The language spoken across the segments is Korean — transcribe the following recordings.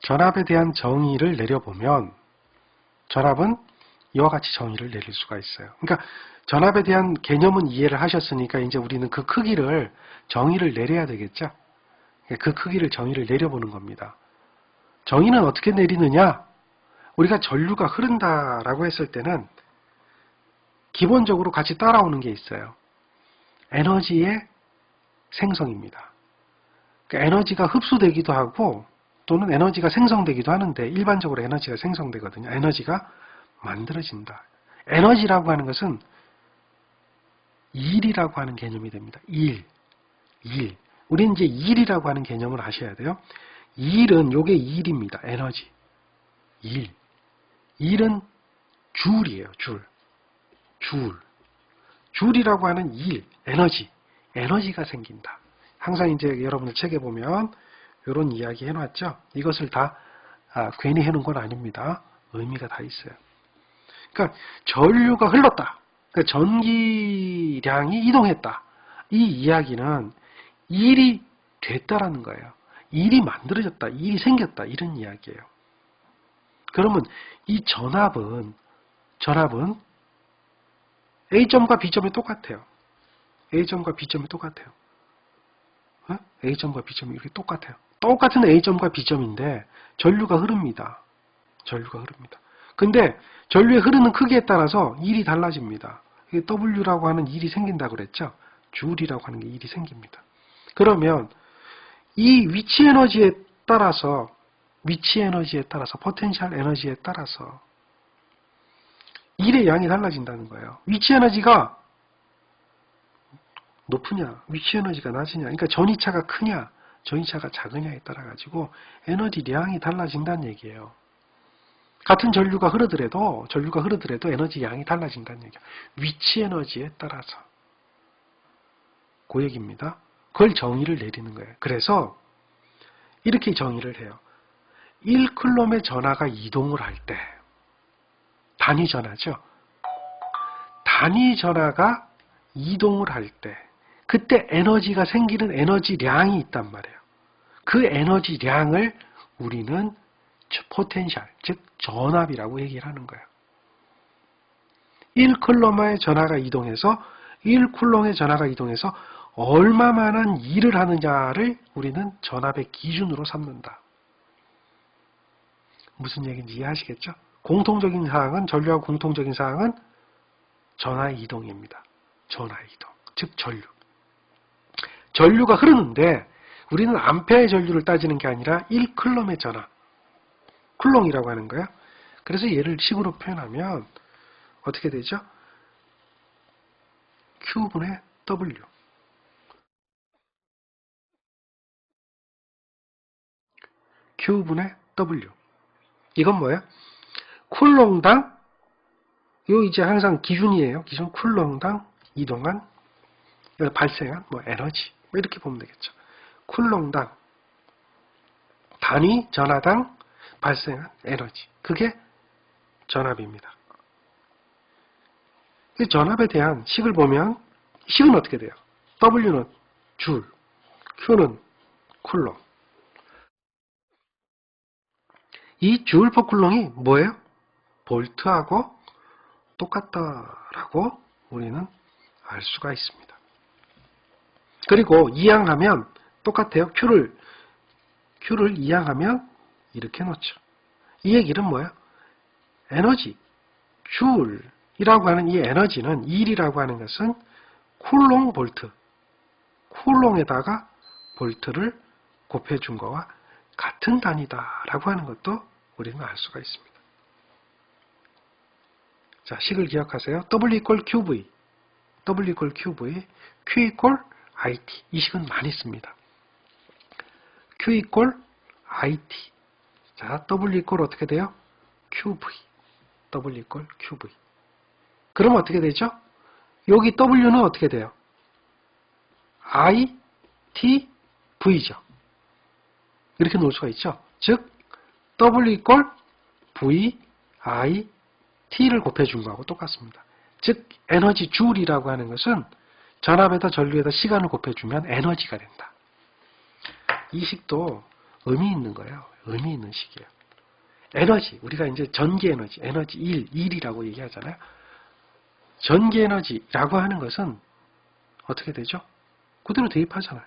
전압에 대한 정의를 내려보면 전압은 이와 같이 정의를 내릴 수가 있어요. 그러니까 전압에 대한 개념은 이해를 하셨으니까 이제 우리는 그 크기를 정의를 내려야 되겠죠. 그 크기를 정의를 내려보는 겁니다. 정의는 어떻게 내리느냐? 우리가 전류가 흐른다라고 했을 때는 기본적으로 같이 따라오는 게 있어요. 에너지의 생성입니다. 그러니까 에너지가 흡수되기도 하고 또는 에너지가 생성되기도 하는데 일반적으로 에너지가 생성되거든요. 에너지가 만들어진다. 에너지라고 하는 것은 일이라고 하는 개념이 됩니다. 일. 우리는 이제 일이라고 하는 개념을 아셔야 돼요. 일은 요게 일입니다. 에너지. 일은 줄이에요. 줄이라고 하는 일, 에너지가 생긴다. 항상 이제 여러분들 책에 보면 이런 이야기 해놨죠. 이것을 다 괜히 해놓은 건 아닙니다. 의미가 다 있어요. 그러니까 전류가 흘렀다. 그러니까 전기량이 이동했다. 이 이야기는 일이 됐다라는 거예요. 일이 만들어졌다. 일이 생겼다. 이런 이야기예요. 그러면 이 전압은 A점과 B점이 똑같아요. A점과 B점이 똑같아요. A점과 B점이 이렇게 똑같아요. 똑같은 A점과 B점인데 전류가 흐릅니다. 근데 전류의 흐르는 크기에 따라서 일이 달라집니다. W라고 하는 일이 생긴다고 그랬죠. 줄이라고 하는 게 일이 생깁니다. 그러면 이 위치 에너지에 따라서 포텐셜 에너지에 따라서 일의 양이 달라진다는 거예요. 위치 에너지가 높으냐, 위치 에너지가 낮으냐, 그러니까 전위차가 크냐, 전위차가 작으냐에 따라 가지고 에너지량이 달라진다는 얘기예요. 같은 전류가 흐르더라도 에너지 양이 달라진다는 얘기예요. 위치 에너지에 따라서. 그 얘기입니다. 그걸 정의를 내리는 거예요. 그래서 이렇게 정의를 해요. 1쿨럼의 전하가 이동을 할 때, 단위 전하죠. 단위 전하가 이동을 할 때, 그때 에너지가 생기는 에너지량이 있단 말이에요. 그 에너지량을 우리는 포텐셜, 즉 전압이라고 얘기를 하는 거예요. 1쿨럼의 전하가 이동해서 1쿨럼의 전하가 이동해서 얼마만한 일을 하느냐를 우리는 전압의 기준으로 삼는다. 무슨 얘기인지 이해하시겠죠? 공통적인 사항은, 전류하고 공통적인 사항은 전하 이동입니다. 전하 이동, 즉 전류. 전류가 흐르는데 우리는 암페어의 전류를 따지는 게 아니라 1쿨럼의 전하, 쿨롱이라고 하는 거예요. 그래서 얘를 식으로 표현하면 어떻게 되죠? Q분의 W. Q분의 W. 이건 뭐예요? 쿨롱당, 요 이제 항상 기준이에요. 기준 쿨롱당 이동한, 발생한 에너지. 이렇게 보면 되겠죠. 쿨롱당, 단위 전하당 발생한 에너지. 그게 전압입니다. 전압에 대한 식을 보면, 식은 어떻게 돼요? W는 줄, Q는 쿨롱. 이 줄 퍼 쿨롱이 뭐예요? 볼트하고 똑같다라고 우리는 알 수가 있습니다. 그리고 이항하면 똑같아요. Q를 이항하면 이렇게 놓죠. 이 얘기는 뭐예요? 에너지, 줄이라고 하는 이 에너지는, 일이라고 하는 것은 쿨롱 볼트, 쿨롱에다가 볼트를 곱해준 거와 같은 단위다라고 하는 것도 우리는 알 수가 있습니다. 자, 식을 기억하세요. W equal QV, W equal QV, Q equal IT. 이 식은 많이 씁니다. Q equal IT. 자, W equal 어떻게 돼요? QV. W equal QV. 그럼 어떻게 되죠? 여기 W는 어떻게 돼요? I, T, V죠. 이렇게 놓을 수가 있죠. 즉, W equal V, I, T를 곱해준 거하고 똑같습니다. 즉, 에너지 줄이라고 하는 것은 전압에다 전류에다 시간을 곱해주면 에너지가 된다. 이 식도 의미 있는 거예요. 의미 있는 식이에요. 에너지, 우리가 이제 전기 에너지, 에너지 1이라고 얘기하잖아요. 전기 에너지라고 하는 것은 어떻게 되죠? 그대로 대입하잖아요.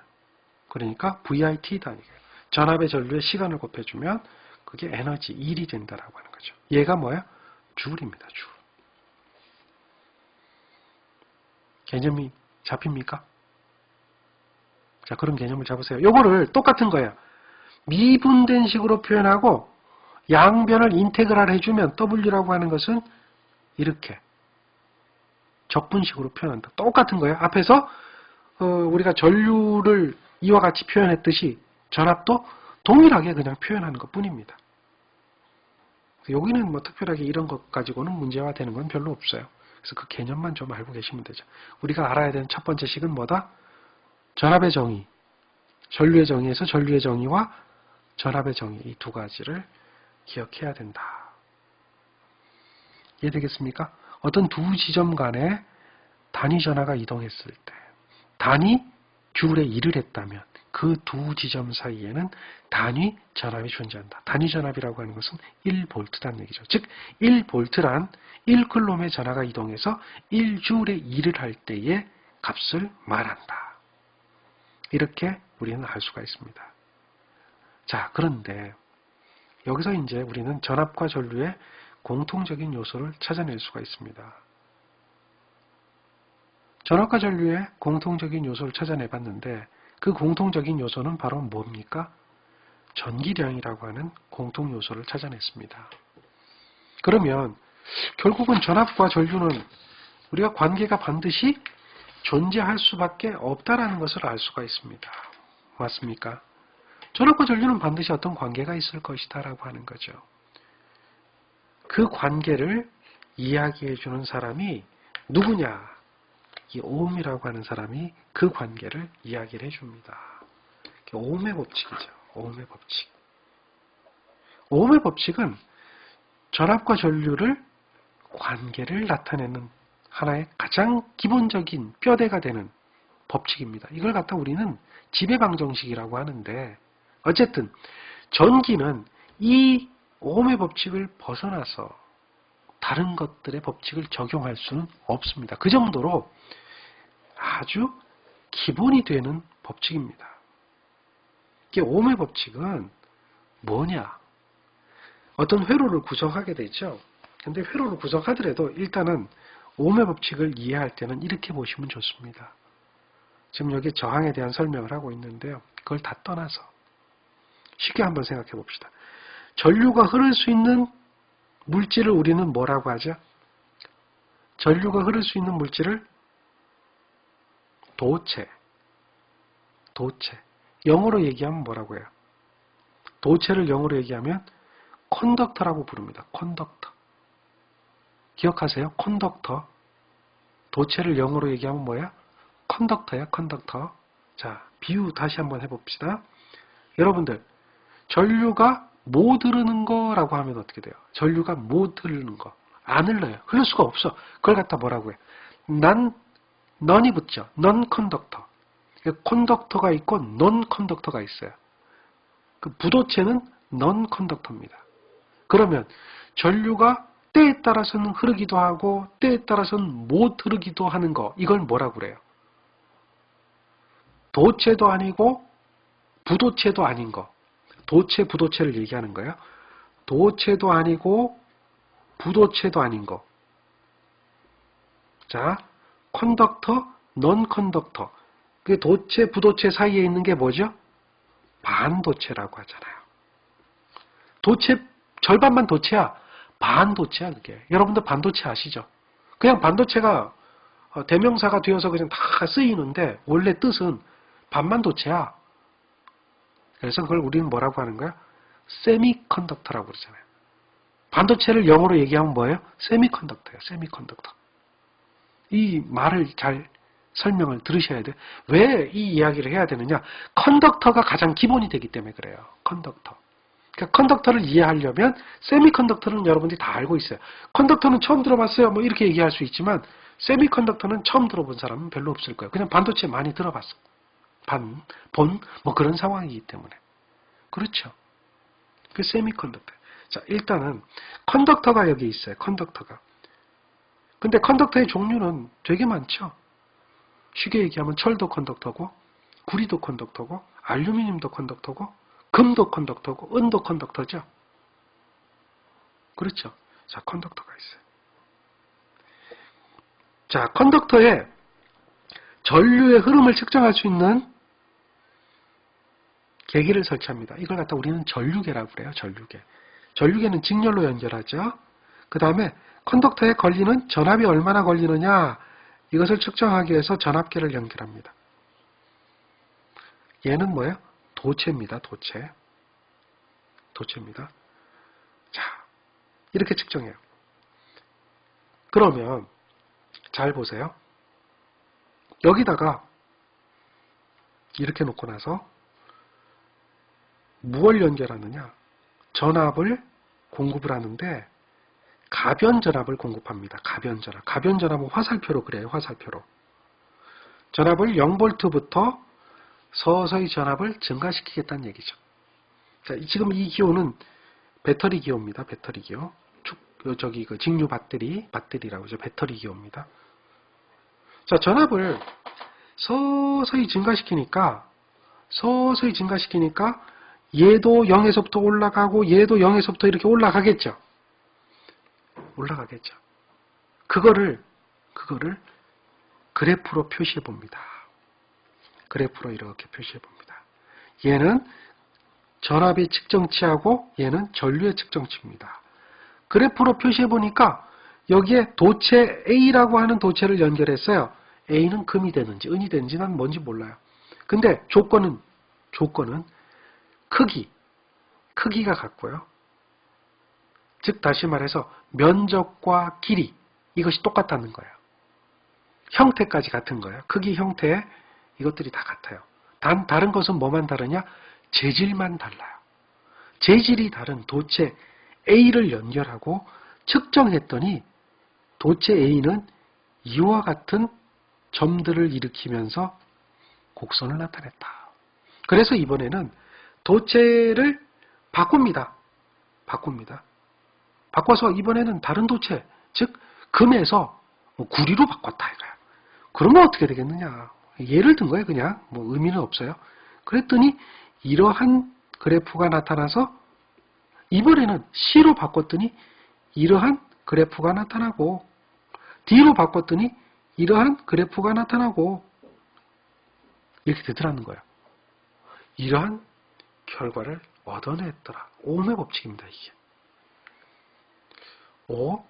그러니까 VIT 단위예요. 전압의 전류의 시간을 곱해주면 그게 에너지 1이 된다라고 하는 거죠. 얘가 뭐야? 줄입니다. 줄. 개념이 잡힙니까? 자, 그런 개념을 잡으세요. 요거를 똑같은 거예요. 미분된 식으로 표현하고 양변을 인테그랄 해주면 W라고 하는 것은 이렇게 적분식으로 표현한다. 똑같은 거예요. 앞에서 우리가 전류를 이와 같이 표현했듯이 전압도 동일하게 그냥 표현하는 것 뿐입니다. 여기는 뭐 특별하게 이런 것 가지고는 문제화 되는 건 별로 없어요. 그래서 그 개념만 좀 알고 계시면 되죠. 우리가 알아야 되는 첫 번째 식은 뭐다? 전압의 정의, 전류의 정의에서 전류의 정의와 전압의 정의, 이 두 가지를 기억해야 된다. 이해되겠습니까? 어떤 두 지점 간에 단위 전하가 이동했을 때 단위 줄에 일을 했다면 그 두 지점 사이에는 단위 전압이 존재한다. 단위 전압이라고 하는 것은 1V라는 얘기죠. 즉 1V란 1쿨롬의 전하가 이동해서 1줄에 일을 할 때의 값을 말한다. 이렇게 우리는 알 수가 있습니다. 자, 그런데 여기서 이제 우리는 전압과 전류의 공통적인 요소를 찾아낼 수가 있습니다. 전압과 전류의 공통적인 요소를 찾아내봤는데 그 공통적인 요소는 바로 뭡니까? 전기량이라고 하는 공통 요소를 찾아냈습니다. 그러면 결국은 전압과 전류는 우리가 관계가 반드시 존재할 수밖에 없다라는 것을 알 수가 있습니다. 맞습니까? 전압과 전류는 반드시 어떤 관계가 있을 것이다 라고 하는 거죠. 그 관계를 이야기해 주는 사람이 누구냐? 이 오음이라고 하는 사람이 그 관계를 이야기를 해줍니다. 오음의 법칙이죠. 오음의 법칙. 오음의 법칙은 전압과 전류를 관계를 나타내는 하나의 가장 기본적인 뼈대가 되는 법칙입니다. 이걸 갖다 우리는 지배방정식이라고 하는데 어쨌든 전기는 이 오음의 법칙을 벗어나서 다른 것들의 법칙을 적용할 수는 없습니다. 그 정도로 아주 기본이 되는 법칙입니다. 이게 오음의 법칙은 뭐냐? 어떤 회로를 구성하게 되죠. 근데 회로를 구성하더라도 일단은 오음의 법칙을 이해할 때는 이렇게 보시면 좋습니다. 지금 여기 저항에 대한 설명을 하고 있는데요. 그걸 다 떠나서 쉽게 한번 생각해 봅시다. 전류가 흐를 수 있는 물질을 우리는 뭐라고 하죠? 전류가 흐를 수 있는 물질을 도체. 영어로 얘기하면 뭐라고 해요? 도체를 영어로 얘기하면 컨덕터라고 부릅니다. 컨덕터. 기억하세요? 컨덕터. 도체를 영어로 얘기하면 뭐야? 컨덕터야, 컨덕터. 자, 비유 다시 한번 해봅시다. 여러분들, 전류가 못 흐르는 거라고 하면 어떻게 돼요? 전류가 못 흐르는 거. 안 흘러요. 흐를 수가 없어. 그걸 갖다 뭐라고 해? non이 붙죠. non-conductor. 컨덕터가 있고 non-conductor가 있어요. 그 부도체는 non-conductor입니다. 그러면 전류가 때에 따라서는 흐르기도 하고 때에 따라서는 못 흐르기도 하는 거. 이걸 뭐라고 그래요? 도체도 아니고 부도체도 아닌 거. 도체, 부도체를 얘기하는 거예요. 도체도 아니고 부도체도 아닌 거. 자, 컨덕터, non 컨덕터. 그 도체, 부도체 사이에 있는 게 뭐죠? 반도체라고 하잖아요. 도체, 절반만 도체야. 반도체야, 그게. 여러분들 반도체 아시죠? 그냥 반도체가 대명사가 되어서 그냥 다 쓰이는데 원래 뜻은 반만 도체야. 그래서 그걸 우리는 뭐라고 하는 거야? 세미컨덕터라고 그러잖아요. 반도체를 영어로 얘기하면 뭐예요? 세미컨덕터예요. 세미컨덕터. 이 말을 잘 설명을 들으셔야 돼요. 왜 이 이야기를 해야 되느냐? 컨덕터가 가장 기본이 되기 때문에 그래요. 컨덕터. 그러니까 컨덕터를 이해하려면 세미컨덕터는 여러분들이 다 알고 있어요. 컨덕터는 처음 들어봤어요. 뭐 이렇게 얘기할 수 있지만 세미컨덕터는 처음 들어본 사람은 별로 없을 거예요. 그냥 반도체 많이 들어봤어. 뭐 그런 상황이기 때문에. 그렇죠. 그 세미컨덕터. 자, 일단은 컨덕터가 여기 있어요. 컨덕터가. 근데 컨덕터의 종류는 되게 많죠. 쉽게 얘기하면 철도 컨덕터고, 구리도 컨덕터고, 알루미늄도 컨덕터고, 금도 컨덕터고, 은도 컨덕터죠. 그렇죠. 자, 컨덕터가 있어요. 자, 컨덕터에 전류의 흐름을 측정할 수 있는 계기를 설치합니다. 이걸 갖다 우리는 전류계라고 그래요. 전류계. 전류계는 직렬로 연결하죠. 그 다음에 컨덕터에 걸리는 전압이 얼마나 걸리느냐, 이것을 측정하기 위해서 전압계를 연결합니다. 얘는 뭐예요? 도체입니다. 도체. 도체입니다. 자, 이렇게 측정해요. 그러면 잘 보세요. 여기다가 이렇게 놓고 나서 무엇을 연결하느냐? 전압을 공급을 하는데 가변 전압을 공급합니다. 가변 전압. 가변 전압은 화살표로 그래요. 화살표로. 전압을 0V부터 서서히 전압을 증가시키겠다는 얘기죠. 자, 지금 이 기호는 배터리 기호입니다. 배터리 기호. 저기 그 직류 배터리라고 하죠. 배터리 기호입니다. 자, 전압을 서서히 증가시키니까 얘도 0에서부터 올라가고 얘도 0에서부터 이렇게 올라가겠죠. 올라가겠죠. 그거를 그래프로 표시해 봅니다. 그래프로 이렇게 표시해 봅니다. 얘는 전압의 측정치하고 얘는 전류의 측정치입니다. 그래프로 표시해 보니까 여기에 도체 A라고 하는 도체를 연결했어요. A는 금이 되는지 은이 되는지 난 뭔지 몰라요. 근데 조건은 크기가 같고요. 즉 다시 말해서 면적과 길이 이것이 똑같다는 거예요. 형태까지 같은 거예요. 크기, 형태 이것들이 다 같아요. 다른 것은 뭐만 다르냐? 재질만 달라요. 재질이 다른 도체 A를 연결하고 측정했더니 도체 A는 이와 같은 점들을 일으키면서 곡선을 나타냈다. 그래서 이번에는 도체를 바꿉니다. 바꿔서 이번에는 다른 도체, 즉 금에서 구리로 바꿨다 이거야. 그러면 어떻게 되겠느냐? 예를 든 거예요. 그냥 뭐 의미는 없어요. 그랬더니 이러한 그래프가 나타나서 이번에는 C로 바꿨더니 이러한 그래프가 나타나고 D로 바꿨더니 이러한 그래프가 나타나고 이렇게 되더라는 거예요. 이러한 결과를 얻어냈더라. 오음의 법칙입니다. 이게. 5.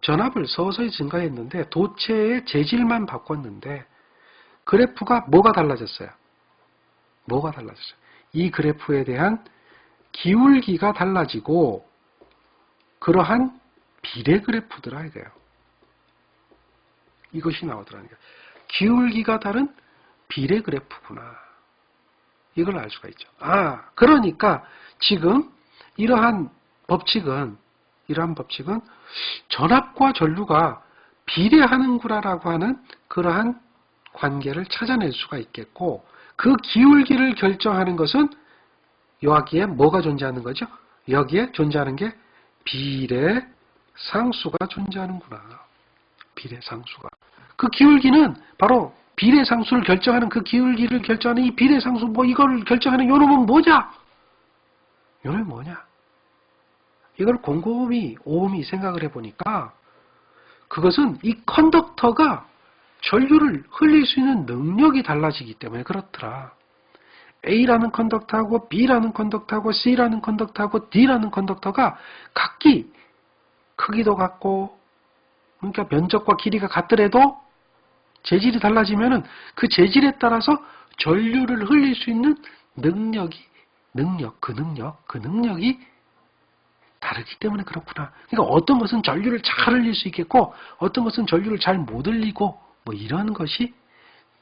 전압을 서서히 증가했는데 도체의 재질만 바꿨는데 그래프가 뭐가 달라졌어요? 이 그래프에 대한 기울기가 달라지고 그러한 비례 그래프더라 이거예요. 이것이 나오더라는 거예요. 기울기가 다른 비례 그래프구나. 이걸 알 수가 있죠. 그러니까 지금 이러한 법칙은 전압과 전류가 비례하는구나라고 하는 그러한 관계를 찾아낼 수가 있겠고 그 기울기를 결정하는 것은 여기에 뭐가 존재하는 거죠? 여기에 존재하는 게 비례상수가 존재하는구나. 비례상수가. 그 기울기는 바로 비례상수를 결정하는 그 기울기를 결정하는 이 비례상수 이걸 결정하는 요놈은 뭐냐? 요놈이 뭐냐? 이걸 곰곰이 오음이 생각을 해보니까 그것은 이 컨덕터가 전류를 흘릴 수 있는 능력이 달라지기 때문에 그렇더라. A라는 컨덕터하고 B라는 컨덕터하고 C라는 컨덕터하고 D라는 컨덕터가 각기 크기도 같고 그러니까 면적과 길이가 같더라도 재질이 달라지면은 그 재질에 따라서 전류를 흘릴 수 있는 그 능력이 다르기 때문에 그렇구나. 그러니까 어떤 것은 전류를 잘 흘릴 수 있겠고 어떤 것은 전류를 잘 못 흘리고 이런 것이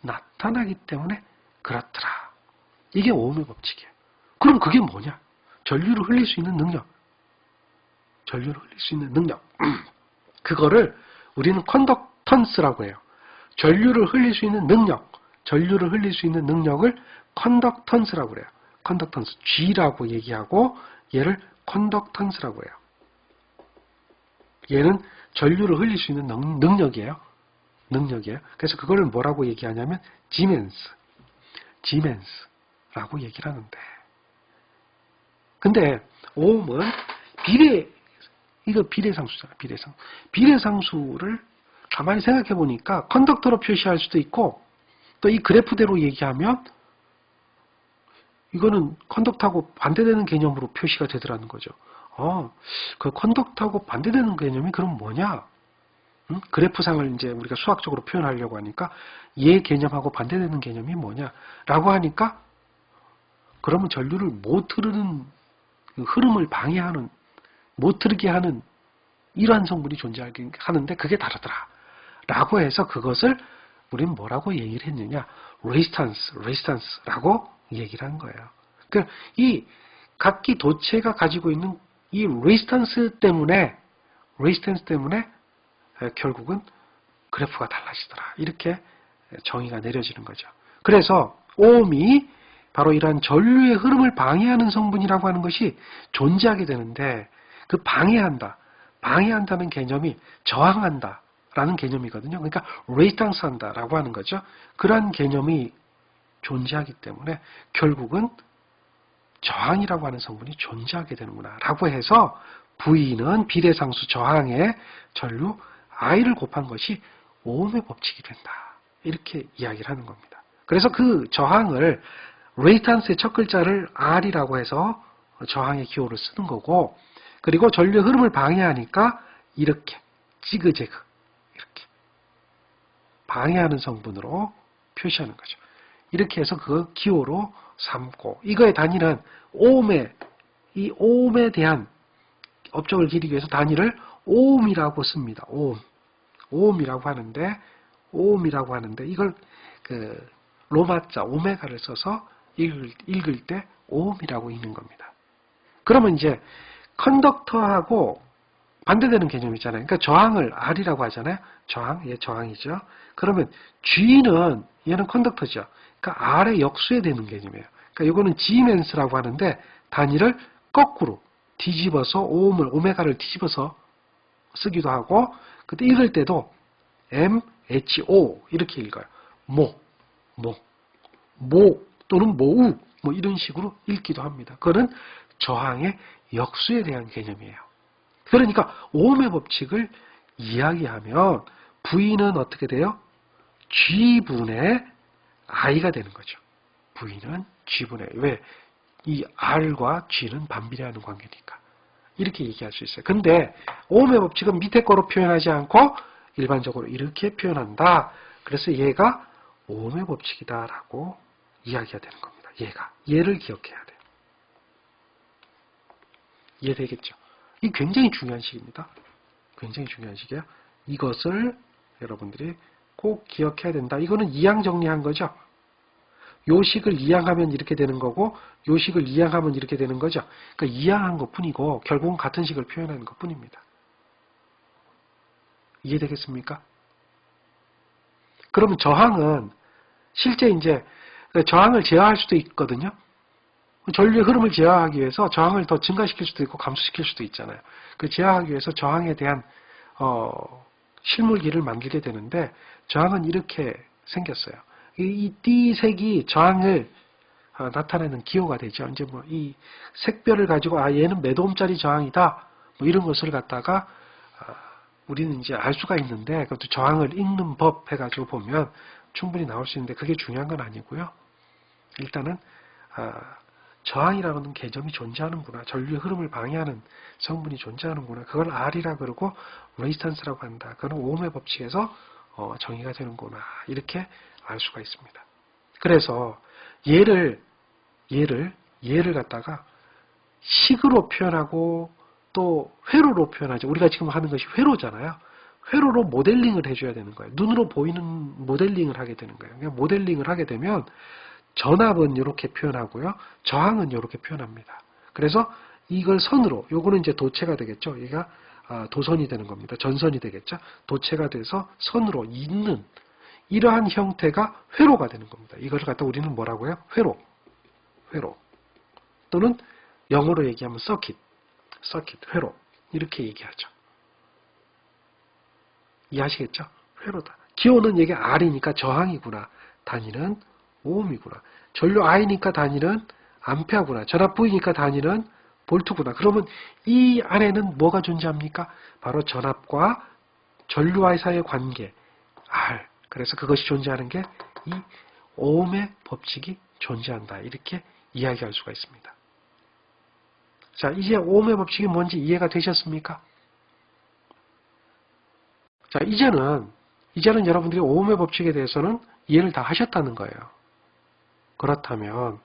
나타나기 때문에 그렇더라. 이게 오음의 법칙이에요. 그럼 그게 뭐냐? 전류를 흘릴 수 있는 능력. 그거를 우리는 컨덕턴스라고 해요. 전류를 흘릴 수 있는 능력을 컨덕턴스라고 그래요. 컨덕턴스 G라고 얘기하고 얘를 컨덕턴스라고 해요. 얘는 전류를 흘릴 수 있는 능력이에요. 그래서 그걸 뭐라고 얘기하냐면 지멘스라고 얘기를 하는데, 근데 오음은 이거 비례상수잖아. 비례상수를 가만히 생각해 보니까 컨덕터로 표시할 수도 있고, 또 이 그래프대로 얘기하면 이거는 컨덕터하고 반대되는 개념으로 표시가 되더라는 거죠. 그 컨덕터하고 반대되는 개념이 그럼 뭐냐? 그래프상을 이제 우리가 수학적으로 표현하려고 하니까 얘 개념하고 반대되는 개념이 뭐냐라고 하니까, 그러면 전류를 못 흐르는 흐름을 방해하는, 못 흐르게 하는 이러한 성분이 존재하긴 하는데 그게 다르더라 라고 해서 그것을 우리는 뭐라고 얘기를 했느냐, 레지스탄스라고 얘기를 한 거예요. 그러니까 이 각기 도체가 가지고 있는 이 레지스탄스 때문에 결국은 그래프가 달라지더라, 이렇게 정의가 내려지는 거죠. 그래서 오음이 바로 이러한 전류의 흐름을 방해하는 성분이라고 하는 것이 존재하게 되는데, 그 방해한다는 개념이 저항한다라는 개념이거든요. 그러니까 레지스탄스 한다라고 하는 거죠. 그러한 개념이 존재하기 때문에 결국은 저항이라고 하는 성분이 존재하게 되는구나 라고 해서 V는 비례상수 저항의 전류 I를 곱한 것이 오음의 법칙이 된다, 이렇게 이야기를 하는 겁니다. 그래서 그 저항을 레지스탄스의 첫 글자를 R이라고 해서 저항의 기호를 쓰는 거고, 그리고 전류의 흐름을 방해하니까 이렇게 지그재그 이렇게 방해하는 성분으로 표시하는 거죠. 이렇게 해서 그 기호로 삼고, 이거의 단위는 이 오음에 대한 업적을 기리기 위해서 단위를 오음이라고 씁니다. 오음이라고 하는데 이걸 그 로마자 오메가를 써서 읽을 때 오음이라고 읽는 겁니다. 그러면 이제 컨덕터하고 반대되는 개념이잖아요. 그러니까 저항을 R이라고 하잖아요. 얘 저항이죠. 그러면 G는 얘는 컨덕터죠. 그러니까 R의 역수에 되는 개념이에요. 그러니까 이거는 지멘스라고 하는데 단위를 거꾸로 뒤집어서 오메가를 뒤집어서 쓰기도 하고, 그때 읽을 때도 MHO 이렇게 읽어요. 모 또는 모우 이런 식으로 읽기도 합니다. 그거는 저항의 역수에 대한 개념이에요. 그러니까 오음의 법칙을 이야기하면 V는 어떻게 돼요? G분의 I가 되는 거죠. V는 G분의, 왜? 이 R과 G는 반비례하는 관계니까. 이렇게 얘기할 수 있어요. 근데 오음의 법칙은 밑에 거로 표현하지 않고 일반적으로 이렇게 표현한다. 그래서 얘가 오음의 법칙이다라고 이야기가 되는 겁니다. 얘를 기억해야 돼요. 이해되겠죠? 이 굉장히 중요한 식입니다. 굉장히 중요한 식이에요. 이것을 여러분들이 꼭 기억해야 된다. 이거는 이항 정리한 거죠. 요 식을 이항하면 이렇게 되는 거고, 요 식을 이항하면 이렇게 되는 거죠. 그러니까 이항한 것 뿐이고 결국은 같은 식을 표현하는 것 뿐입니다. 이해되겠습니까? 그러면 저항은 실제 이제 저항을 제어할 수도 있거든요. 전류의 흐름을 제어하기 위해서 저항을 더 증가시킬 수도 있고 감소시킬 수도 있잖아요. 그 제어하기 위해서 저항에 대한 실물기를 만들게 되는데, 저항은 이렇게 생겼어요. 이 띠색이 저항을 나타내는 기호가 되죠. 이제 이 색별을 가지고 얘는 몇 옴짜리 저항이다 이런 것을 갖다가 우리는 이제 알 수가 있는데, 그것도 저항을 읽는 법 해가지고 보면 충분히 나올 수 있는데 그게 중요한 건 아니고요. 일단은 저항이라는 개념이 존재하는구나, 전류의 흐름을 방해하는 성분이 존재하는구나, 그걸 R이라 그러고 레지스탄스라고 한다, 그건 오음의 법칙에서 정의가 되는구나, 이렇게 알 수가 있습니다. 그래서 얘를 갖다가 식으로 표현하고 또 회로로 표현하죠. 우리가 지금 하는 것이 회로잖아요. 회로로 모델링을 해줘야 되는 거예요. 눈으로 보이는 모델링을 하게 되는 거예요. 그냥 모델링을 하게 되면 전압은 이렇게 표현하고요, 저항은 이렇게 표현합니다. 그래서 이걸 선으로, 요거는 이제 도체가 되겠죠. 얘가 도선이 되는 겁니다. 전선이 되겠죠. 도체가 돼서 선으로 잇는 이러한 형태가 회로가 되는 겁니다. 이걸 갖다 우리는 뭐라고 해요? 회로. 또는 영어로 얘기하면 서킷, 회로 이렇게 얘기하죠. 이해하시겠죠? 회로다. 기호는 이게 R이니까 저항이구나. 단위는 오음이구나. 전류 I니까 단위는 암페어구나. 전압 V니까 단위는 볼트구나. 그러면 이 안에는 뭐가 존재합니까? 바로 전압과 전류와의 사이의 관계 R. 그래서 그것이 존재하는 게 이 오음의 법칙이 존재한다. 이렇게 이야기할 수가 있습니다. 자, 이제 오음의 법칙이 뭔지 이해가 되셨습니까? 자, 이제는 여러분들이 오음의 법칙에 대해서는 이해를 다 하셨다는 거예요. 그렇다면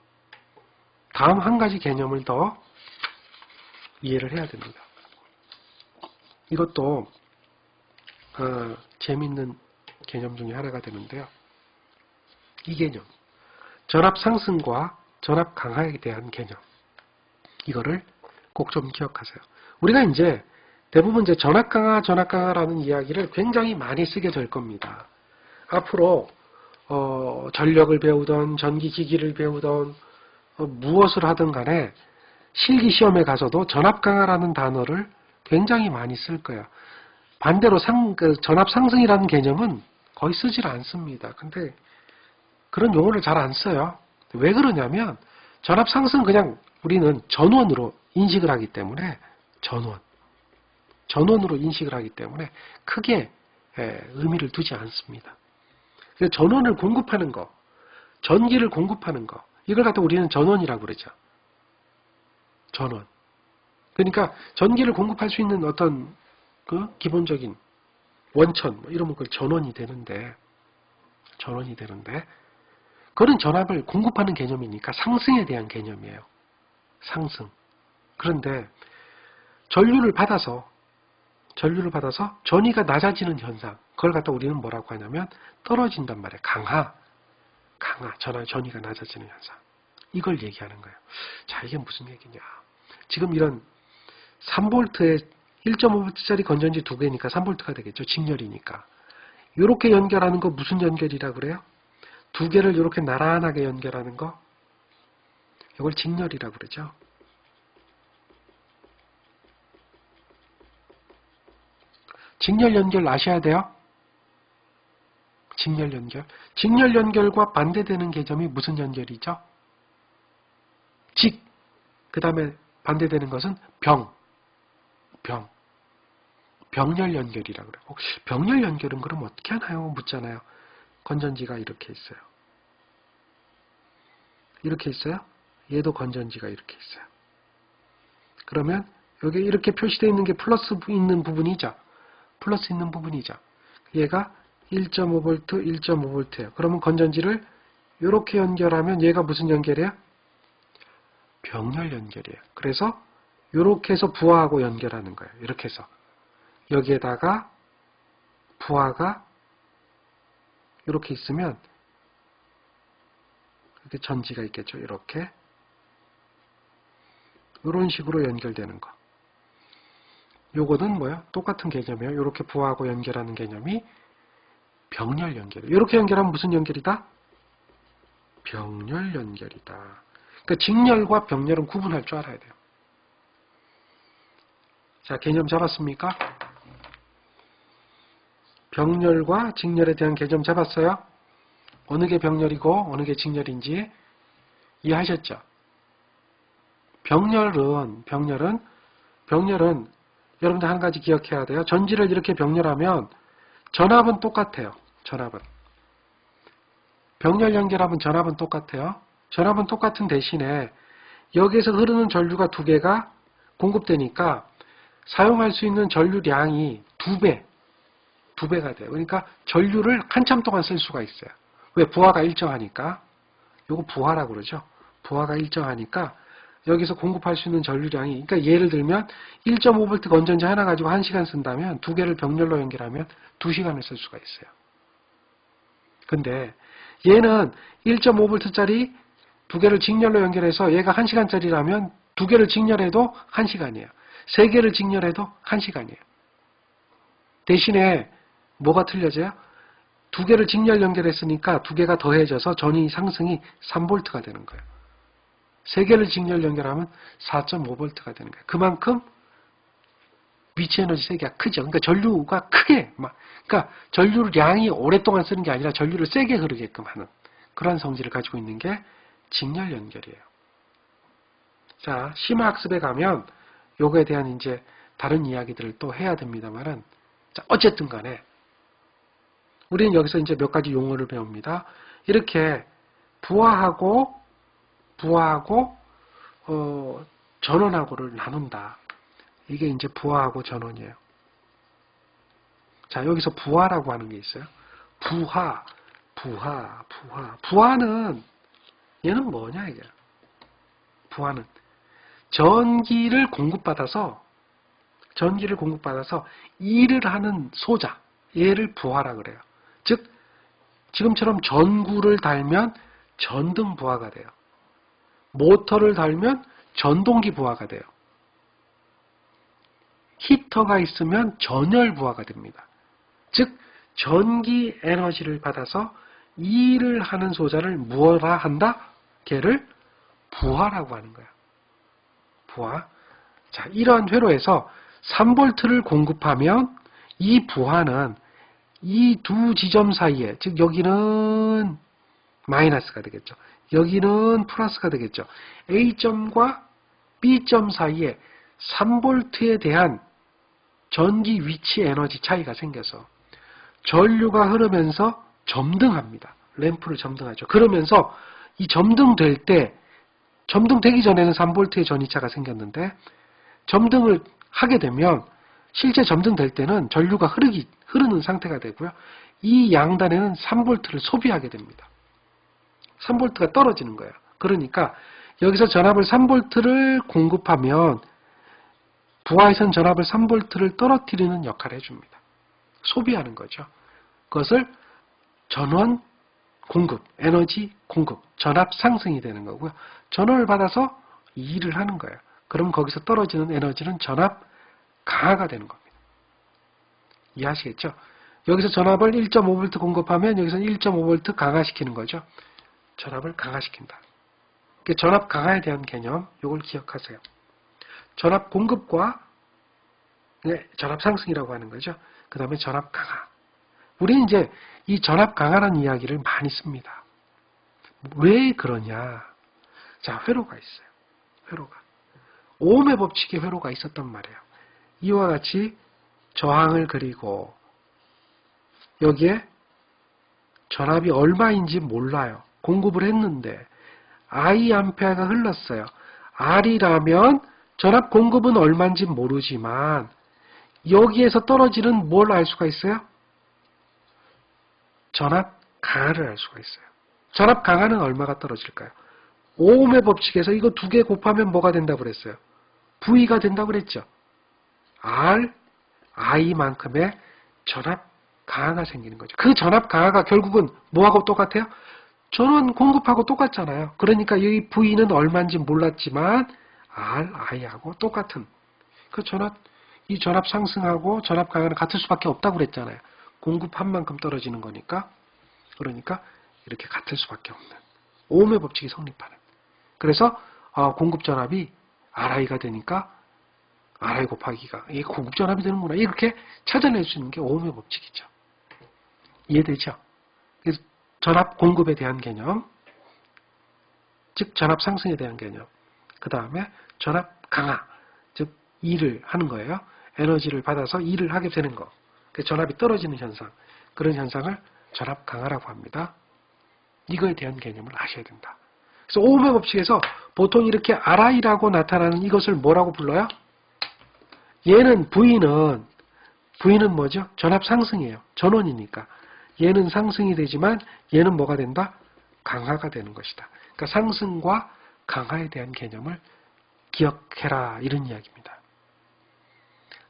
다음 한 가지 개념을 더 이해를 해야 됩니다. 이것도 재밌는 개념 중에 하나가 되는데요. 이 개념, 전압 상승과 전압 강하에 대한 개념, 이거를 꼭 좀 기억하세요. 우리가 이제 대부분 이제 전압 강하라는 이야기를 굉장히 많이 쓰게 될 겁니다. 앞으로 전력을 배우던 전기기기를 배우던 무엇을 하든 간에 실기 시험에 가서도 전압 강하라는 단어를 굉장히 많이 쓸 거예요. 반대로 전압 상승이라는 개념은 거의 쓰질 않습니다. 근데 그런 용어를 잘 안 써요. 왜 그러냐면 전압 상승 그냥 우리는 전원으로 인식을 하기 때문에 전원으로 인식을 하기 때문에 크게 의미를 두지 않습니다. 전원을 공급하는 거, 전기를 공급하는 거, 이걸 갖다 우리는 전원이라고 그러죠. 전원. 그러니까 전기를 공급할 수 있는 어떤 그 기본적인 원천 이러면 그걸 전원이 되는데 그런 전압을 공급하는 개념이니까 상승에 대한 개념이에요. 상승. 그런데 전류를 받아서 전위가 낮아지는 현상, 그걸 갖다 우리는 뭐라고 하냐면 떨어진단 말이에요. 강하, 전위가 낮아지는 현상. 이걸 얘기하는 거예요. 자, 이게 무슨 얘기냐. 지금 이런 3V에 1.5V짜리 건전지 2개니까 3V가 되겠죠. 직렬이니까. 이렇게 연결하는 거 무슨 연결이라 그래요? 2개를 이렇게 나란하게 연결하는 거, 이걸 직렬이라고 그러죠. 직렬 연결 아셔야 돼요. 직렬 연결과 반대되는 개념이 무슨 연결이죠? 그 다음에 반대되는 것은 병렬 연결이라고 그래요. 병렬 연결은 그럼 어떻게 하나요? 묻잖아요. 건전지가 이렇게 있어요. 이렇게 있어요. 얘도 건전지가 이렇게 있어요. 그러면 여기 이렇게 표시되어 있는 게 플러스 있는 부분이죠. 얘가 1.5V, 1.5V예요. 그러면 건전지를 이렇게 연결하면 얘가 무슨 연결이에요? 병렬 연결이에요. 그래서 이렇게 해서 부하하고 연결하는 거예요. 이렇게 해서 여기에다가 부하가 이렇게 있으면 이렇게 전지가 있겠죠. 이렇게 이런 식으로 연결되는 거. 요거는 뭐야? 똑같은 개념이에요. 이렇게 부하하고 연결하는 개념이 병렬 연결이에요. 이렇게 연결하면 무슨 연결이다? 병렬 연결이다. 그러니까 직렬과 병렬은 구분할 줄 알아야 돼요. 자, 개념 잡았습니까? 병렬과 직렬에 대한 개념 잡았어요? 어느 게 병렬이고 어느 게 직렬인지 이해하셨죠? 병렬은 여러분들 한 가지 기억해야 돼요. 전지를 이렇게 병렬하면 전압은 똑같아요. 병렬 연결하면 전압은 똑같아요. 전압은 똑같은 대신에 여기에서 흐르는 전류가 2개가 공급되니까 사용할 수 있는 전류량이 2배가 돼요. 그러니까 전류를 한참 동안 쓸 수가 있어요. 왜? 부하가 일정하니까. 요거 부하라고 그러죠. 부하가 일정하니까 여기서 공급할 수 있는 전류량이, 그러니까 예를 들면 1.5V 건전지 하나 가지고 1시간 쓴다면 2개를 병렬로 연결하면 2시간을 쓸 수가 있어요. 근데 얘는 1.5V짜리 2개를 직렬로 연결해서 얘가 1시간짜리라면 2개를 직렬해도 1시간이에요. 3개를 직렬해도 1시간이에요. 대신에 뭐가 틀려져요? 2개를 직렬 연결했으니까 2개가 더해져서 전위 상승이 3V가 되는 거예요. 3개를 직렬 연결하면 4.5V가 되는 거예요. 그만큼 위치 에너지 세기가 크죠. 그러니까 전류가 크게 그러니까 전류를 양이 오랫동안 쓰는 게 아니라 전류를 세게 흐르게끔 하는 그런 성질을 가지고 있는 게 직렬 연결이에요. 자, 심화학습에 가면 요거에 대한 이제 다른 이야기들을 또 해야 됩니다만은, 자, 어쨌든 간에 우리는 여기서 이제 몇 가지 용어를 배웁니다. 이렇게 부하하고 전원하고를 나눈다. 이게 이제 부하하고 전원이에요. 자, 여기서 부하라고 하는 게 있어요. 부하는 얘는 뭐냐 이게? 부하는 전기를 공급받아서 일을 하는 소자, 얘를 부하라 그래요. 즉 지금처럼 전구를 달면 전등 부하가 돼요. 모터를 달면 전동기 부하가 돼요. 히터가 있으면 전열 부하가 됩니다. 즉 전기 에너지를 받아서 일을 하는 소자를 뭐라 한다? 걔를 부하라고 하는 거야. 부하. 자, 이러한 회로에서 3V를 공급하면 이 부하는 이 두 지점 사이에, 즉 여기는 마이너스가 되겠죠. 여기는 플러스가 되겠죠. A점과 B점 사이에 3V에 대한 전기 위치 에너지 차이가 생겨서 전류가 흐르면서 점등합니다. 램프를 점등하죠. 그러면서 이 점등되기 전에는 3V의 전이차가 생겼는데 점등을 하게 되면 실제 점등될 때는 전류가 흐르는 상태가 되고요. 이 양단에는 3V를 소비하게 됩니다. 3V가 떨어지는 거예요. 그러니까 여기서 전압을 3V를 공급하면 부하에선 전압을 3V를 떨어뜨리는 역할을 해줍니다. 소비하는 거죠. 그것을 전원 공급, 에너지 공급, 전압 상승이 되는 거고요. 전원을 받아서 일을 하는 거예요. 그럼 거기서 떨어지는 에너지는 전압 강화가 되는 겁니다. 이해하시겠죠? 여기서 전압을 1.5V 공급하면 여기서는 1.5V 강화시키는 거죠. 전압을 강화시킨다. 전압 강화에 대한 개념, 이걸 기억하세요. 전압 공급과 전압 상승이라고 하는 거죠. 그 다음에 전압 강화. 우리는 이제 이 전압 강화라는 이야기를 많이 씁니다. 왜 그러냐? 자, 회로가 있어요. 회로가. 오음의 법칙의 회로가 있었단 말이에요. 이와 같이 저항을 그리고 여기에 전압이 얼마인지 몰라요. 공급을 했는데 I 암페어가 흘렀어요. R이라면 전압 공급은 얼마인지 모르지만 여기에서 떨어지는 뭘 알 수가 있어요? 전압 강화를 알 수가 있어요. 전압 강화는 얼마가 떨어질까요? 오음의 법칙에서 이거 두 개 곱하면 뭐가 된다고 그랬어요? V가 된다고 그랬죠. R, I만큼의 전압 강화가 생기는 거죠. 그 전압 강화가 결국은 뭐하고 똑같아요? 전원 공급하고 똑같잖아요. 그러니까 이 V는 얼마인지 몰랐지만 R, I하고 똑같은 그 이 전압 상승하고 전압 강화는 같을 수밖에 없다고 그랬잖아요. 공급한 만큼 떨어지는 거니까. 그러니까 이렇게 같을 수밖에 없는 오음의 법칙이 성립하는. 그래서 공급 전압이 RI가 되니까 RI 곱하기가 이게 공급 전압이 되는구나. 이렇게 찾아낼 수 있는 게 오음의 법칙이죠. 이해되죠? 그래서 전압 공급에 대한 개념, 즉 전압 상승에 대한 개념, 그 다음에 전압 강화, 즉 일을 하는 거예요. 에너지를 받아서 일을 하게 되는 거. 전압이 떨어지는 현상, 그런 현상을 전압 강화라고 합니다. 이거에 대한 개념을 아셔야 된다. 그래서 오음의 법칙에서 보통 이렇게 RI라고 나타나는 이것을 뭐라고 불러요? 얘는 V는 뭐죠? 전압 상승이에요. 전원이니까. 얘는 상승이 되지만 얘는 뭐가 된다? 강화가 되는 것이다. 그러니까 상승과 강화에 대한 개념을 기억해라, 이런 이야기입니다.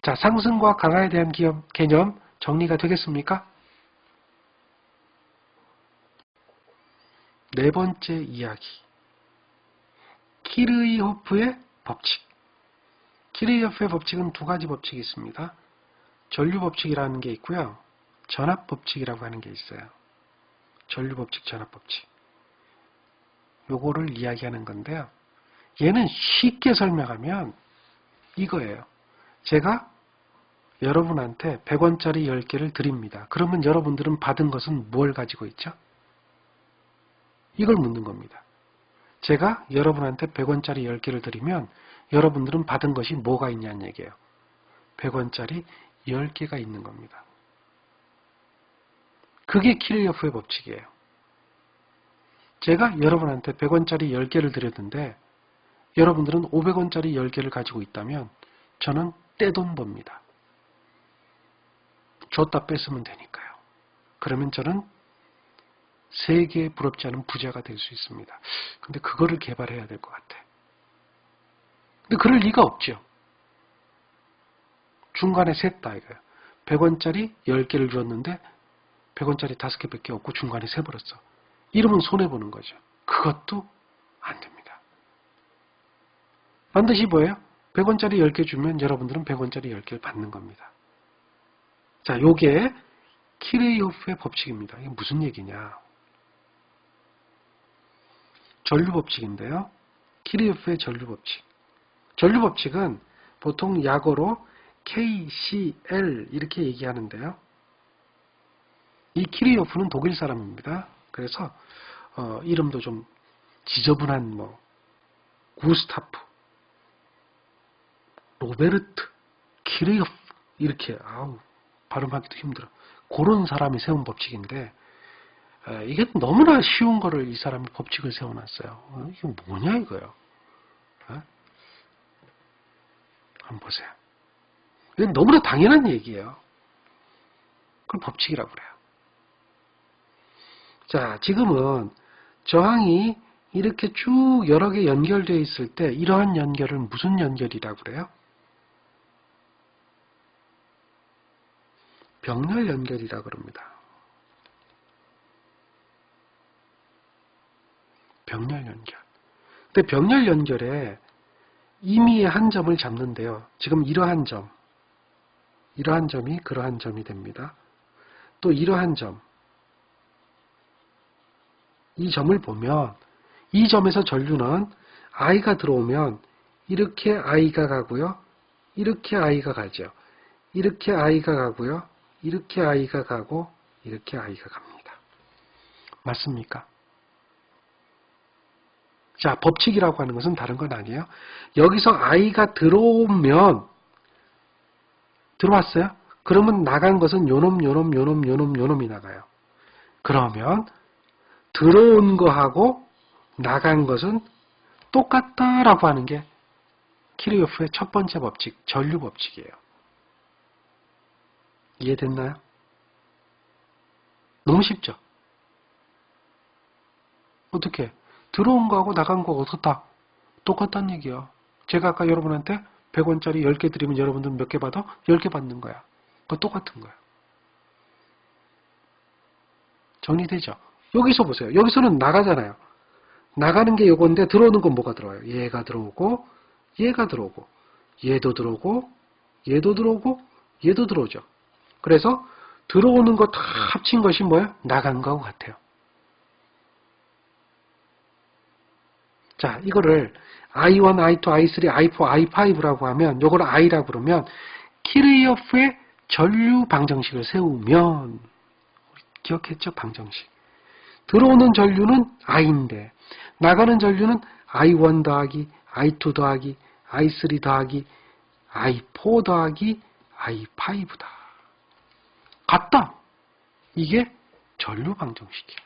자, 상승과 강화에 대한 개념 정리가 되겠습니까? 네 번째 이야기. 키르이호프의 법칙. 키르이호프의 법칙은 두 가지 법칙이 있습니다. 전류 법칙이라는 게 있고요. 전압 법칙이라고 하는 게 있어요. 전류 법칙, 전압 법칙. 요거를 이야기하는 건데요. 얘는 쉽게 설명하면 이거예요. 제가 여러분한테 100원짜리 10개를 드립니다. 그러면 여러분들은 받은 것은 뭘 가지고 있죠? 이걸 묻는 겁니다. 제가 여러분한테 100원짜리 10개를 드리면 여러분들은 받은 것이 뭐가 있냐는 얘기예요. 100원짜리 10개가 있는 겁니다. 그게 키르요프의 법칙이에요. 제가 여러분한테 100원짜리 10개를 드렸는데 여러분들은 500원짜리 10개를 가지고 있다면 저는 떼돈 법니다. 줬다 뺐으면 되니까요. 그러면 저는 세계에 부럽지 않은 부자가 될 수 있습니다. 근데 그거를 개발해야 될 것 같아. 근데 그럴 리가 없죠. 중간에 셌다 이거예요. 100원짜리 10개를 줬는데 100원짜리 5개밖에 없고 중간에 세버렸어. 이러면 손해보는 거죠. 그것도 안 됩니다. 반드시 뭐예요? 100원짜리 10개 주면 여러분들은 100원짜리 10개를 받는 겁니다. 자, 요게 키르요프의 법칙입니다. 이게 무슨 얘기냐? 전류법칙인데요. 키르요프의 전류법칙. 전류법칙은 보통 약어로 KCL 이렇게 얘기하는데요. 이 키르요프는 독일 사람입니다. 그래서 이름도 좀 지저분한 구스타프, 로베르트, 키르요프 이렇게 발음하기도 힘들어. 그런 사람이 세운 법칙인데 이게 너무나 쉬운 거를 이 사람이 법칙을 세워놨어요. 이게 뭐냐 이거요. 한번 보세요. 이건 너무나 당연한 얘기예요. 그걸 법칙이라고 그래요. 자, 지금은 저항이 이렇게 쭉 여러 개 연결되어 있을 때 이러한 연결을 무슨 연결이라고 그래요? 병렬 연결이라고 그럽니다. 병렬 연결. 근데 병렬 연결에 임의의 한 점을 잡는데요. 지금 이러한 점이 그러한 점이 됩니다. 또 이러한 점, 이 점을 보면 이 점에서 전류는 I가 들어오면 이렇게 I가 가고요. 이렇게 I가 가죠. 이렇게 I가 가고요. 이렇게 I가 가고 이렇게 I가 갑니다. 맞습니까? 자, 법칙이라고 하는 것은 다른 건 아니에요. 여기서 I가 들어오면 들어왔어요? 그러면 나간 것은 요놈이 나가요. 그러면 들어온 거하고 나간 것은 똑같다라고 하는 게 키르요프의 첫 번째 법칙, 전류 법칙이에요. 이해됐나요? 너무 쉽죠? 어떻게? 들어온 거하고 나간 거가 어떻다? 똑같다는 얘기야. 제가 아까 여러분한테 100원짜리 10개 드리면 여러분들은 몇 개 받아? 10개 받는 거야. 그거 똑같은 거야. 정리되죠? 여기서 보세요. 여기서는 나가잖아요. 나가는 게 요건데 들어오는 건 뭐가 들어와요? 얘가 들어오고 얘가 들어오고 얘도 들어오고 얘도 들어오고 얘도 들어오죠. 그래서 들어오는 거 다 합친 것이 뭐예요? 나간 거하고 같아요. 자, 이거를 I1, I2, I3, I4, I5라고 하면 요걸 I라고 그러면 키르요프의 전류 방정식을 세우면 기억했죠? 방정식. 들어오는 전류는 I인데 나가는 전류는 I1 더하기 I2 더하기 I3 더하기 I4 더하기 I5다. 같다. 이게 전류 방정식이에요.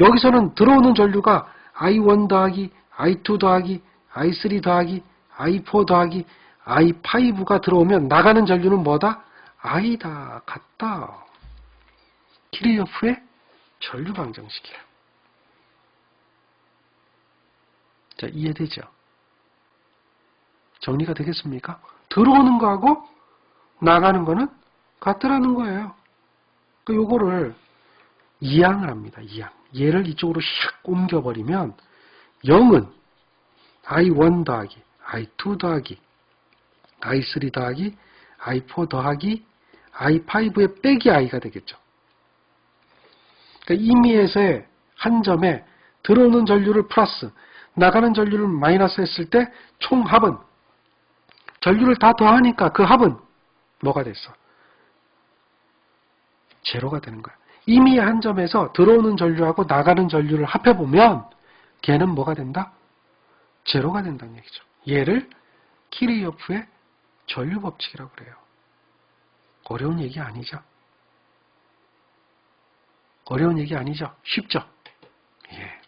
여기서는 들어오는 전류가 I1 더하기 I2 더하기 I3 더하기 I4 더하기 I5가 들어오면 나가는 전류는 뭐다? I다. 같다. 키르요프의 전류 방정식이에요. 자, 이해되죠? 정리가 되겠습니까? 들어오는 거하고 나가는 거는 같더라는 거예요. 요거를 이항을 합니다. 이항. 얘를 이쪽으로 샥 옮겨버리면 0은 I1 더하기 I2 더하기 I3 더하기 I4 더하기 I5의 빼기 I가 되겠죠. 그러니까 임의에서의 한 점에 들어오는 전류를 플러스 나가는 전류를 마이너스 했을 때 총합은 전류를 다 더하니까 그 합은 뭐가 됐어? 제로가 되는 거야. 이미 한 점에서 들어오는 전류하고 나가는 전류를 합해보면 걔는 뭐가 된다? 제로가 된다는 얘기죠. 얘를 키르요프의 전류 법칙이라고 그래요. 어려운 얘기 아니죠? 어려운 얘기 아니죠? 쉽죠? 예.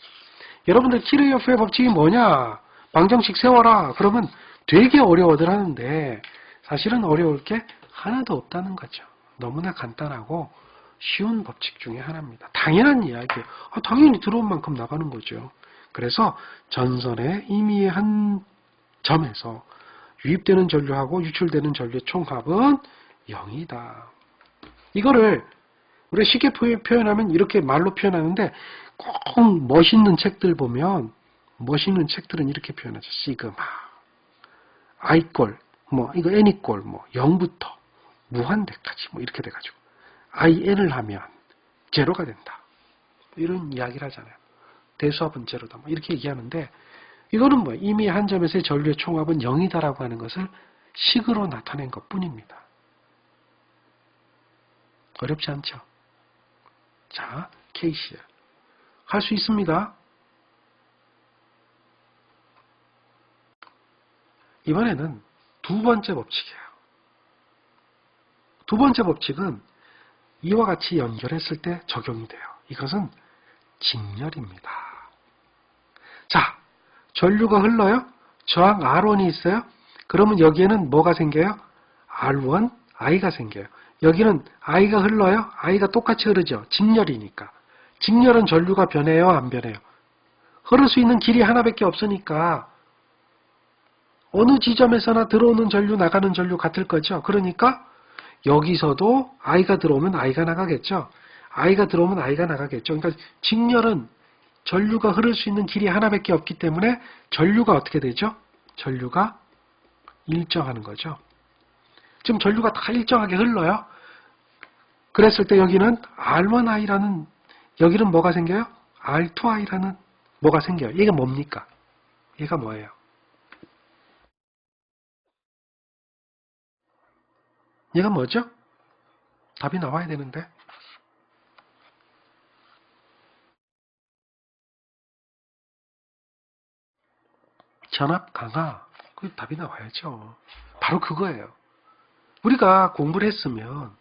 여러분들 키르요프의 법칙이 뭐냐? 방정식 세워라. 그러면 되게 어려워들 하는데 사실은 어려울 게 하나도 없다는 거죠. 너무나 간단하고 쉬운 법칙 중에 하나입니다. 당연한 이야기예요. 당연히 들어온 만큼 나가는 거죠. 그래서 전선의 임의의 한 점에서 유입되는 전류하고 유출되는 전류의 총합은 0이다. 이거를 우리가 쉽게 표현하면 이렇게 말로 표현하는데 꼭 멋있는 책들 보면 멋있는 책들은 이렇게 표현하죠. 시그마, I꼴, 이거 N이꼴, 0부터 무한대까지 이렇게 돼가지고 IN을 하면 제로가 된다. 이런 이야기를 하잖아요. 대수합은 제로다. 이렇게 얘기하는데 이거는 이미 한 점에서의 전류의 총합은 0이다라고 하는 것을 식으로 나타낸 것 뿐입니다. 어렵지 않죠? 자, 케이시야. 할 수 있습니다. 이번에는 두 번째 법칙이에요. 두 번째 법칙은 이와 같이 연결했을 때 적용이 돼요. 이것은 직렬입니다. 자, 전류가 흘러요. 저항 R1이 있어요. 그러면 여기에는 뭐가 생겨요? R1, I가 생겨요. 여기는 I가 흘러요. I가 똑같이 흐르죠. 직렬이니까. 직렬은 전류가 변해요? 안 변해요? 흐를 수 있는 길이 하나밖에 없으니까 어느 지점에서나 들어오는 전류, 나가는 전류 같을 거죠. 그러니까 여기서도 I가 들어오면 I가 나가겠죠. I가 들어오면 I가 나가겠죠. 그러니까 직렬은 전류가 흐를 수 있는 길이 하나밖에 없기 때문에 전류가 어떻게 되죠? 전류가 일정하는 거죠. 지금 전류가 다 일정하게 흘러요. 그랬을 때 여기는 R1I라는 여기는 뭐가 생겨요? R2I라는 뭐가 생겨요. 얘가 뭡니까? 얘가 뭐예요? 얘가 뭐죠? 답이 나와야 되는데. 전압 강화. 그 답이 나와야죠. 바로 그거예요. 우리가 공부를 했으면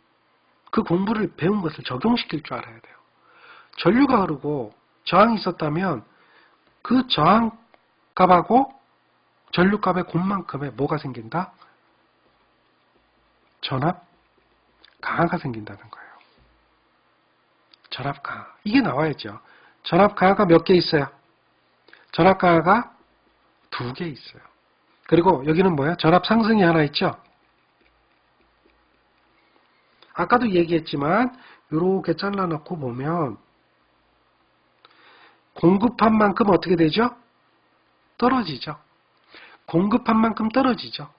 그 공부를 배운 것을 적용시킬 줄 알아야 돼요. 전류가 흐르고 저항이 있었다면 그 저항값하고 전류값의 곱만큼의 뭐가 생긴다? 전압 강화가 생긴다는 거예요. 전압 강화. 이게 나와야죠. 전압 강화가 몇 개 있어요? 전압 강화가 2개 있어요. 그리고 여기는 뭐야? 전압 상승이 하나 있죠? 아까도 얘기했지만 이렇게 잘라놓고 보면 공급한 만큼 어떻게 되죠? 떨어지죠. 공급한 만큼 떨어지죠.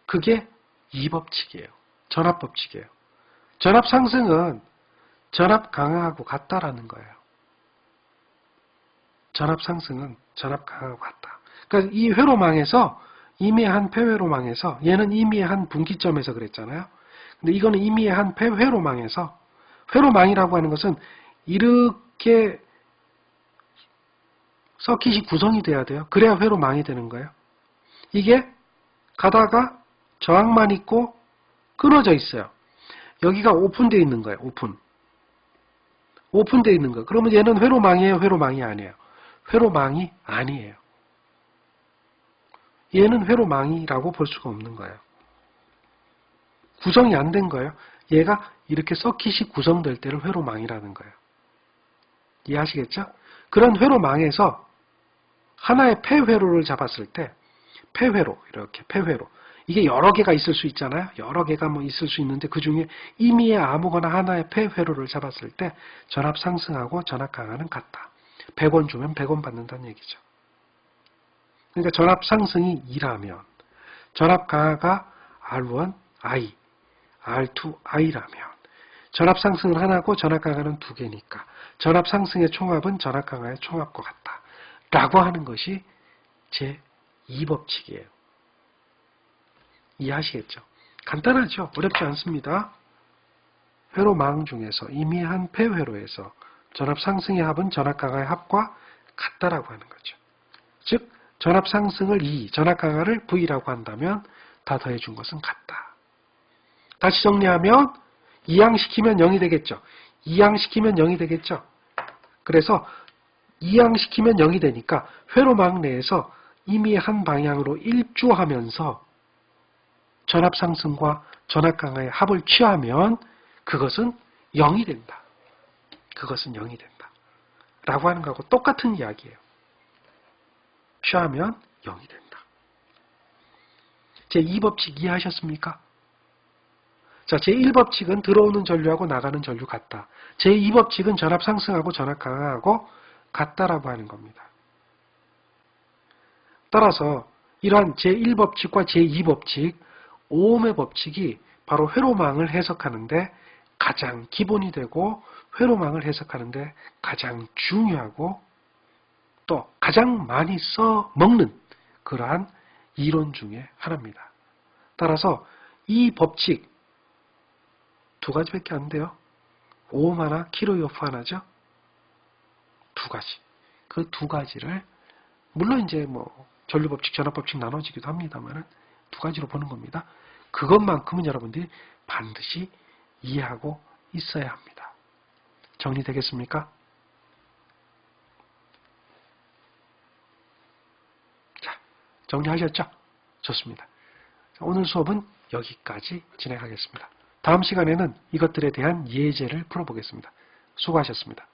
그게 이 법칙이에요. 전압 법칙이에요. 전압 상승은 전압 강화하고 같다라는 거예요. 전압 상승은 전압 강화하고 같다. 그러니까 이 회로망에서 임의의 한 폐회로망에서 얘는 임의의 한 분기점에서 그랬잖아요. 근데 이거는 임의의 한 폐회로망에서 회로망이라고 하는 것은 이렇게 서킷이 구성이 돼야 돼요. 그래야 회로망이 되는 거예요. 이게 가다가 저항만 있고 끊어져 있어요. 여기가 오픈되어 있는 거예요. 오픈되어 있는 거예요. 그러면 얘는 회로망이에요? 회로망이 아니에요? 회로망이 아니에요. 얘는 회로망이라고 볼 수가 없는 거예요. 구성이 안 된 거예요. 얘가 이렇게 서킷이 구성될 때를 회로망이라는 거예요. 이해하시겠죠? 그런 회로망에서 하나의 폐회로를 잡았을 때 폐회로, 이렇게 폐회로. 이게 여러 개가 있을 수 있잖아요. 여러 개가 있을 수 있는데 그 중에 임의의 아무거나 하나의 폐회로를 잡았을 때 전압 상승하고 전압 강화는 같다. 100원 주면 100원 받는다는 얘기죠. 그러니까 전압 상승이 2라면 전압 강화가 R1I, R2I라면 전압 상승은 하나고 전압 강화는 2개니까 전압 상승의 총합은 전압 강화의 총합과 같다. 라고 하는 것이 제2법칙이에요. 이해하시겠죠? 간단하죠? 어렵지 않습니다. 회로망 중에서 임의한 폐회로에서 전압상승의 합은 전압강하의 합과 같다라고 하는 거죠. 즉 전압상승을 2, 전압강하를 V라고 한다면 다 더해준 것은 같다. 다시 정리하면 이항시키면 0이 되겠죠. 이항시키면 0이 되겠죠. 그래서 이항시키면 0이 되니까 회로망 내에서 임의한 방향으로 일주하면서 전압상승과 전압강하의 합을 취하면 그것은 0이 된다. 그것은 0이 된다. 라고 하는 거하고 똑같은 이야기예요. 취하면 0이 된다. 제2법칙 이해하셨습니까? 자, 제1법칙은 들어오는 전류하고 나가는 전류 같다. 제2법칙은 전압 상승하고 전압 강하고 같다라고 하는 겁니다. 따라서 이러한 제1법칙과 제2법칙, 오음의 법칙이 바로 회로망을 해석하는데 가장 기본이 되고 회로망을 해석하는데 가장 중요하고 또 가장 많이 써먹는 그러한 이론 중에 하나입니다. 따라서 이 법칙 두 가지밖에 안 돼요. 오음 하나, 킬로이오프 하나죠. 두 가지. 그 두 가지를 물론 이제 뭐 전류법칙, 전압법칙 나눠지기도 합니다만 두 가지로 보는 겁니다. 그것만큼은 여러분들이 반드시 이해하고 있어야 합니다. 정리되겠습니까? 자, 정리하셨죠? 좋습니다. 오늘 수업은 여기까지 진행하겠습니다. 다음 시간에는 이것들에 대한 예제를 풀어보겠습니다. 수고하셨습니다.